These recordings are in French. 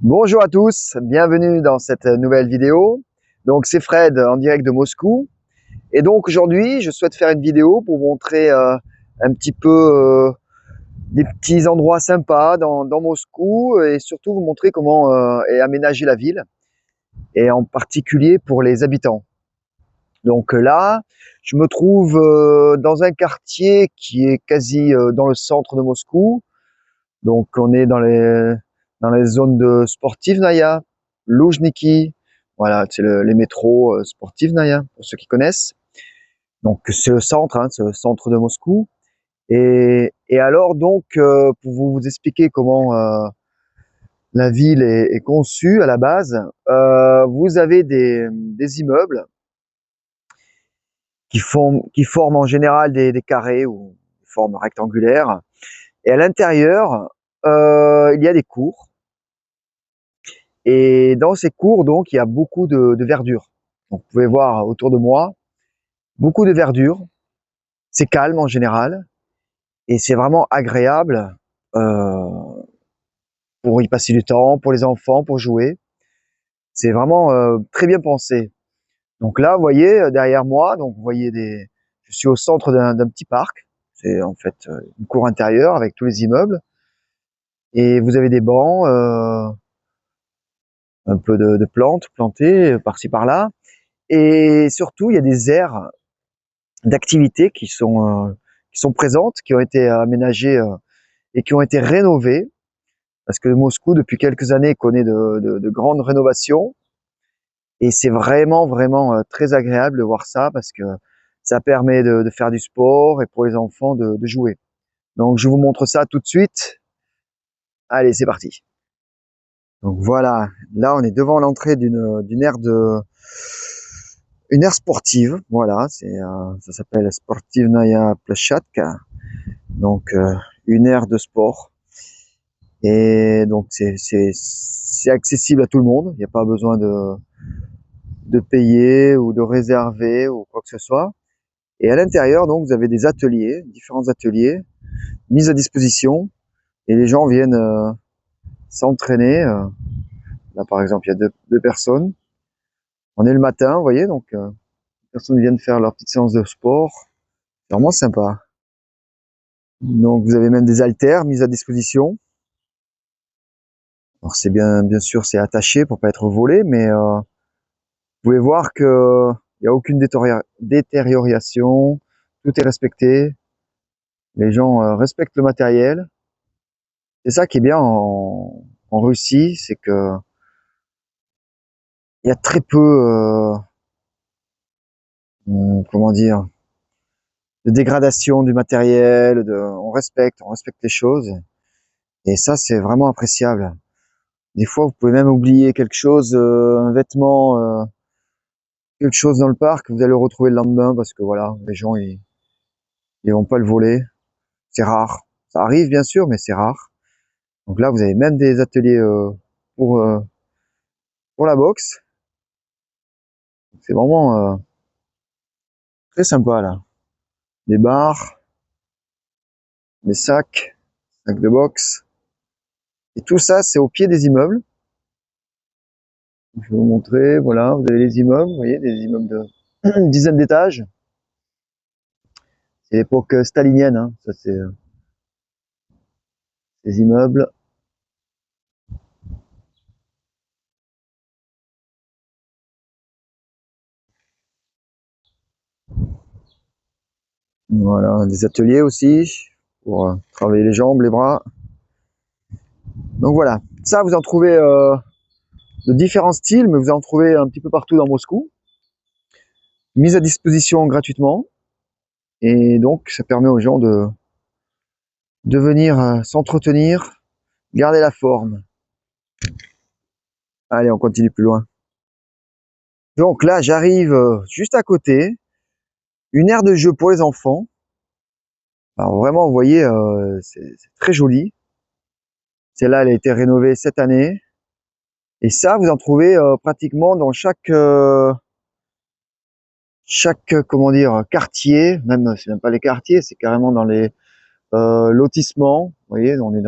Bonjour à tous, bienvenue dans cette nouvelle vidéo. Donc c'est Fred en direct de Moscou. Et donc aujourd'hui, je souhaite faire une vidéo pour vous montrer un petit peu des petits endroits sympas dans Moscou et surtout vous montrer comment est aménagée la ville et en particulier pour les habitants. Donc là, je me trouve dans un quartier qui est quasi dans le centre de Moscou. Donc on est dans les zones de Sportivnaya, Loujniki, voilà, c'est les métros Sportivnaya, pour ceux qui connaissent. Donc c'est le centre, hein, c'est le centre de Moscou. Et alors donc, pour vous expliquer comment la ville est conçue à la base, vous avez des immeubles qui forment en général des carrés ou des formes rectangulaires. Et à l'intérieur, il y a des cours. Et dans ces cours, donc, il y a beaucoup de verdure. Donc, vous pouvez voir autour de moi, beaucoup de verdure. C'est calme en général et c'est vraiment agréable pour y passer du temps, pour les enfants, pour jouer. C'est vraiment très bien pensé. Donc là, vous voyez derrière moi, donc vous voyez je suis au centre d'un petit parc. C'est en fait une cour intérieure avec tous les immeubles et vous avez des bancs, un peu de plantes plantées par-ci par-là. Et surtout, il y a des aires d'activités qui sont présentes, qui ont été aménagées et qui ont été rénovées, parce que Moscou, depuis quelques années, connaît de grandes rénovations, et c'est vraiment très agréable de voir ça, parce que ça permet de faire du sport et pour les enfants de jouer. Donc je vous montre ça tout de suite. Allez, c'est parti. Donc voilà, là on est devant l'entrée d'une aire une aire sportive. Voilà, ça s'appelle Sportivnaya Plaschatka. Donc une aire de sport. Et donc c'est accessible à tout le monde. Il n'y a pas besoin de payer ou de réserver ou quoi que ce soit. Et à l'intérieur, donc, vous avez des ateliers, différents ateliers mis à disposition. Et les gens viennent s'entraîner. Là, par exemple, il y a deux personnes. On est le matin, vous voyez, donc les personnes viennent faire leur petite séance de sport. C'est vraiment sympa. Donc, vous avez même des haltères mis à disposition. Alors, c'est bien sûr, c'est attaché pour pas être volé, mais vous pouvez voir que il n'y a aucune détérioration, tout est respecté, les gens respectent le matériel. C'est ça qui est bien en Russie, c'est que il y a très peu, comment dire, de dégradation du matériel, on respecte les choses, et ça c'est vraiment appréciable. Des fois, vous pouvez même oublier quelque chose, un vêtement, quelque chose dans le parc, vous allez le retrouver le lendemain parce que voilà, les gens ils vont pas le voler. C'est rare. Ça arrive bien sûr, mais c'est rare. Donc là, vous avez même des ateliers pour, euh, pour la boxe. C'est vraiment très sympa là. Des barres, des sacs de boxe. Et tout ça, c'est au pied des immeubles. Je vais vous montrer. Voilà, vous avez les immeubles, vous voyez, des immeubles de une dizaine d'étages. C'est l'époque stalinienne, hein. Ça, c'est ces immeubles. Voilà, des ateliers aussi pour travailler les jambes, les bras. Donc voilà, ça vous en trouvez de différents styles, mais vous en trouvez un petit peu partout dans Moscou, mis à disposition gratuitement. Et donc, ça permet aux gens de venir s'entretenir, garder la forme. Allez, on continue plus loin. Donc là, j'arrive juste à côté, une aire de jeu pour les enfants. Alors vraiment, vous voyez, c'est très joli. Celle-là, elle a été rénovée cette année. Et ça, vous en trouvez pratiquement dans chaque comment dire quartier, même c'est même pas les quartiers, c'est carrément dans les lotissements. Vous voyez, on est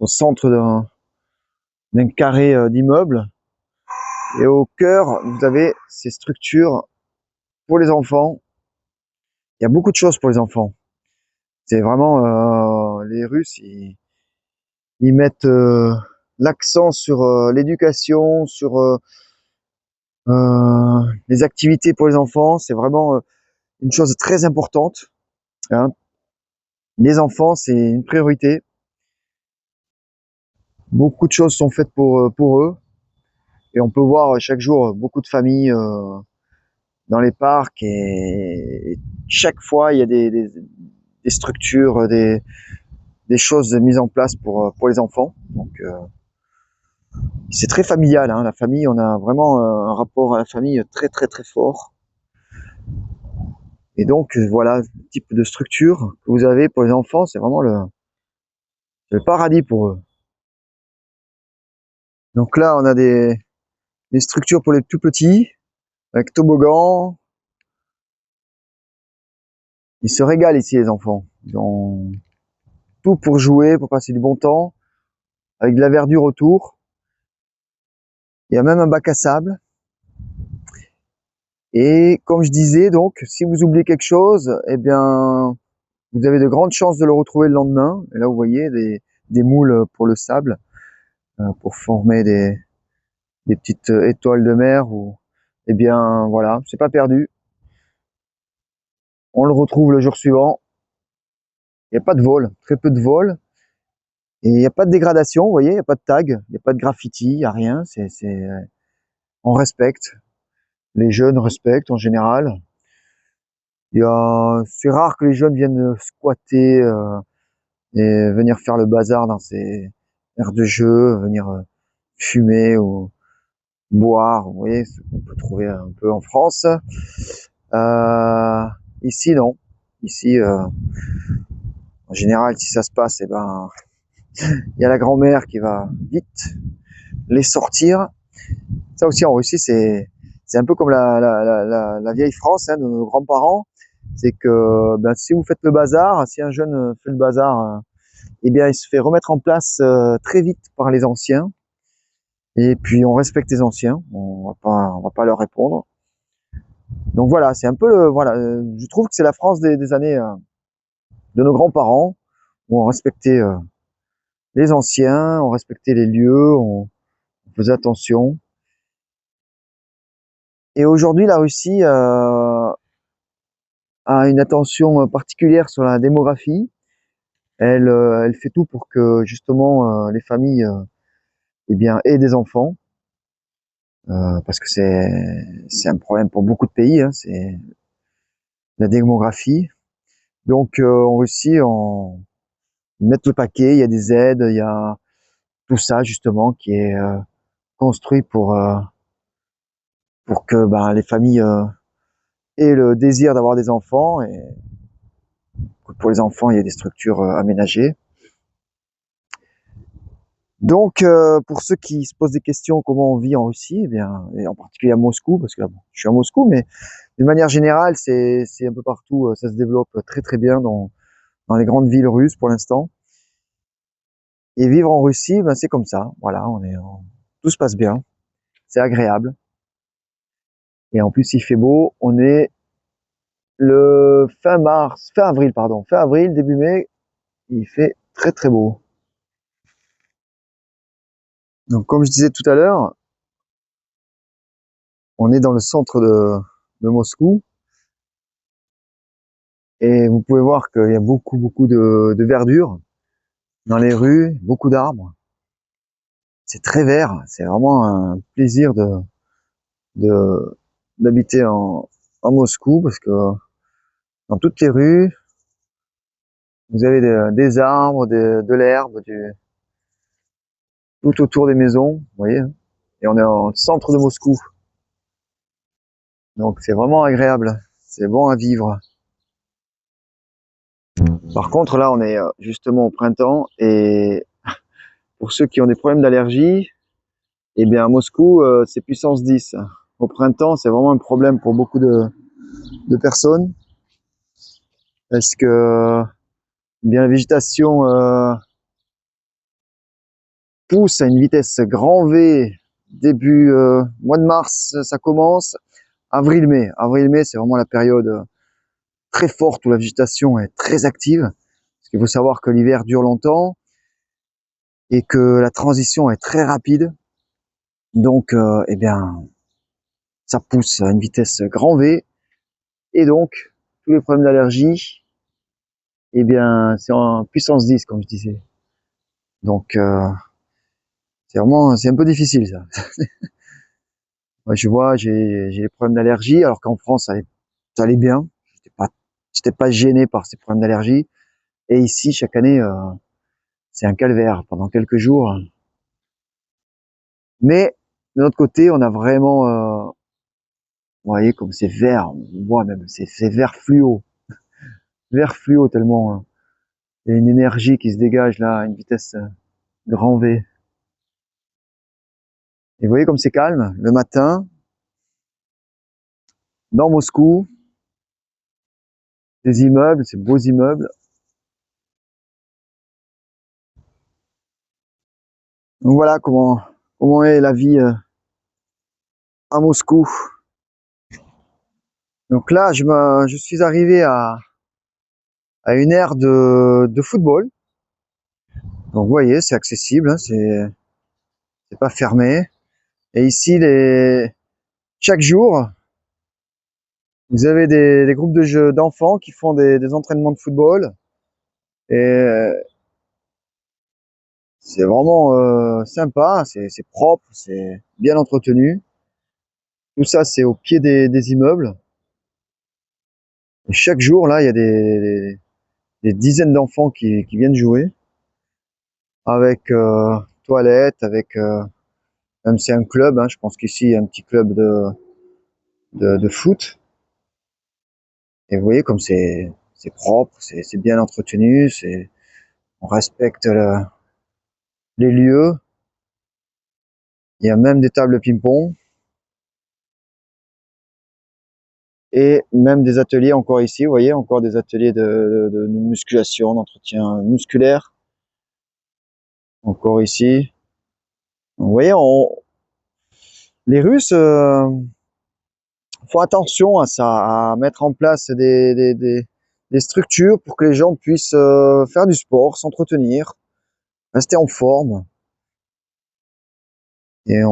au centre d'un carré d'immeuble. Et au cœur, vous avez ces structures pour les enfants. Il y a beaucoup de choses pour les enfants. C'est vraiment les Russes, ils mettent l'accent sur l'éducation, sur les activités pour les enfants. C'est vraiment une chose très importante, hein. Les enfants, c'est une priorité. Beaucoup de choses sont faites pour eux. Et on peut voir chaque jour beaucoup de familles dans les parcs. Et chaque fois, il y a des structures, des choses mises en place pour les enfants. Donc, c'est très familial, hein, la famille. On a vraiment un rapport à la famille très, très, très fort. Et donc, voilà le type de structure que vous avez pour les enfants. C'est vraiment le paradis pour eux. Donc là, on a des structures pour les tout petits, avec toboggan. Ils se régalent ici, les enfants. Ils ont tout pour jouer, pour passer du bon temps, avec de la verdure autour. Il y a même un bac à sable. Et comme je disais, donc, si vous oubliez quelque chose, eh bien, vous avez de grandes chances de le retrouver le lendemain. Et là, vous voyez des moules pour le sable, pour former des petites étoiles de mer. Ou, eh bien, voilà, c'est pas perdu. On le retrouve le jour suivant. Il n'y a pas de vol, très peu de vol. Et il n'y a pas de dégradation, vous voyez, il n'y a pas de tag, il n'y a pas de graffiti, il n'y a rien. On respecte. Les jeunes respectent en général. C'est rare que les jeunes viennent squatter et venir faire le bazar dans ces aires de jeu, venir fumer ou boire. Vous voyez, ce qu'on peut trouver un peu en France. Ici, non. Ici, en général, si ça se passe, eh ben, il y a la grand-mère qui va vite les sortir. Ça aussi, en Russie, c'est un peu comme la vieille France, hein, de nos grands-parents. C'est que ben, si vous faites le bazar, si un jeune fait le bazar, eh bien, il se fait remettre en place très vite par les anciens. Et puis, on respecte les anciens. On va pas leur répondre. Donc voilà, c'est un peu, voilà, je trouve que c'est la France des années de nos grands-parents où on respectait les anciens, on respectait les lieux, on faisait attention. Et aujourd'hui, la Russie a une attention particulière sur la démographie. Elle fait tout pour que justement les familles eh bien, aient des enfants, parce que c'est un problème pour beaucoup de pays, hein, c'est la démographie. Donc en Russie, ils mettent le paquet, il y a des aides, il y a tout ça justement qui est construit pour que ben, les familles aient le désir d'avoir des enfants et que pour les enfants il y ait des structures aménagées. Donc, pour ceux qui se posent des questions comment on vit en Russie, eh bien, et en particulier à Moscou, parce que là, bon, je suis à Moscou, mais d'une manière générale, c'est un peu partout, ça se développe très très bien dans les grandes villes russes pour l'instant. Et vivre en Russie, ben, c'est comme ça. Voilà, tout se passe bien, c'est agréable. Et en plus, il fait beau. On est le fin avril, pardon, fin avril, début mai, il fait très très beau. Donc, comme je disais tout à l'heure, on est dans le centre de Moscou. Et vous pouvez voir qu'il y a beaucoup, beaucoup de verdure dans les rues, beaucoup d'arbres. C'est très vert, c'est vraiment un plaisir de, d'habiter en Moscou parce que dans toutes les rues, vous avez des arbres, de l'herbe, tout autour des maisons, vous voyez. Et on est en centre de Moscou. Donc c'est vraiment agréable, c'est bon à vivre. Par contre, là, on est justement au printemps et pour ceux qui ont des problèmes d'allergie, eh bien, à Moscou, c'est puissance 10. Au printemps, c'est vraiment un problème pour beaucoup de personnes parce que eh bien, la végétation pousse à une vitesse grand V. Début mois de mars, ça commence. Avril-mai. Avril-mai, c'est vraiment la période très forte où la végétation est très active. Parce qu'il faut savoir que l'hiver dure longtemps et que la transition est très rapide. Donc, eh bien, ça pousse à une vitesse grand V. Et donc, tous les problèmes d'allergie, eh bien, c'est en puissance 10, comme je disais. Donc, c'est un peu difficile, ça. Moi, je vois, j'ai des problèmes d'allergie, alors qu'en France, ça allait bien. J'étais pas gêné par ces problèmes d'allergie. Et ici, chaque année, c'est un calvaire pendant quelques jours. Mais, de notre côté, on a vraiment, vous voyez, comme c'est vert, on voit même, c'est vert fluo. Vert fluo, tellement, il y a une énergie qui se dégage là, à une vitesse grand V. Et vous voyez comme c'est calme, le matin, dans Moscou, des immeubles, ces beaux immeubles. Donc voilà comment est la vie à Moscou. Donc là, je suis arrivé à une aire de football. Donc vous voyez, c'est accessible, hein, c'est pas fermé. Et ici, chaque jour, vous avez des groupes de jeux d'enfants qui font des entraînements de football. Et c'est vraiment sympa, c'est propre, c'est bien entretenu. Tout ça, c'est au pied des immeubles. Et chaque jour, là, il y a des dizaines d'enfants qui viennent jouer avec toilettes, avec même c'est un club, hein, je pense qu'ici il y a un petit club de foot. Et vous voyez comme c'est propre, c'est bien entretenu, on respecte les lieux. Il y a même des tables ping-pong et même des ateliers encore ici. Vous voyez, encore des ateliers de musculation, d'entretien musculaire. Encore ici. Vous voyez, les Russes font attention à ça, à mettre en place des structures pour que les gens puissent faire du sport, s'entretenir, rester en forme. Et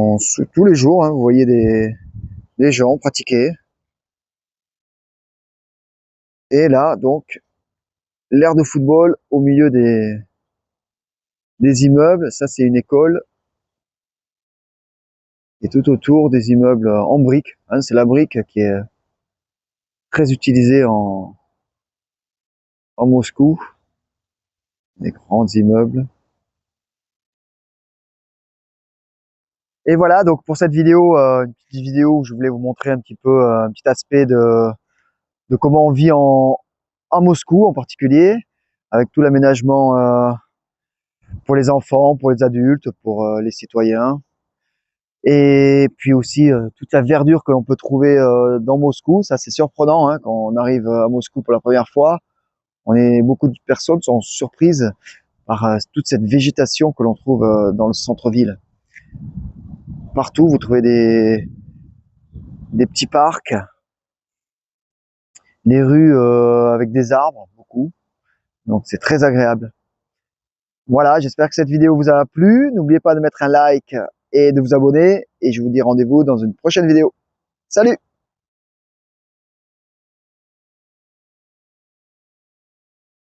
tous les jours, hein, vous voyez des gens pratiquer. Et là, donc, l'aire de football au milieu des immeubles. Ça, c'est une école. Et tout autour, des immeubles en briques. Hein, c'est la brique qui est très utilisée en Moscou. Des grands immeubles. Et voilà, donc pour cette vidéo, une petite vidéo où je voulais vous montrer un petit peu un petit aspect de comment on vit à Moscou en particulier, avec tout l'aménagement pour les enfants, pour les adultes, pour les citoyens. Et puis aussi toute la verdure que l'on peut trouver dans Moscou. Ça, c'est surprenant hein, quand on arrive à Moscou pour la première fois. Beaucoup de personnes sont surprises par toute cette végétation que l'on trouve dans le centre-ville. Partout, vous trouvez des petits parcs, les rues avec des arbres, beaucoup. Donc c'est très agréable. Voilà, j'espère que cette vidéo vous a plu. N'oubliez pas de mettre un like et de vous abonner. Et je vous dis rendez-vous dans une prochaine vidéo. Salut!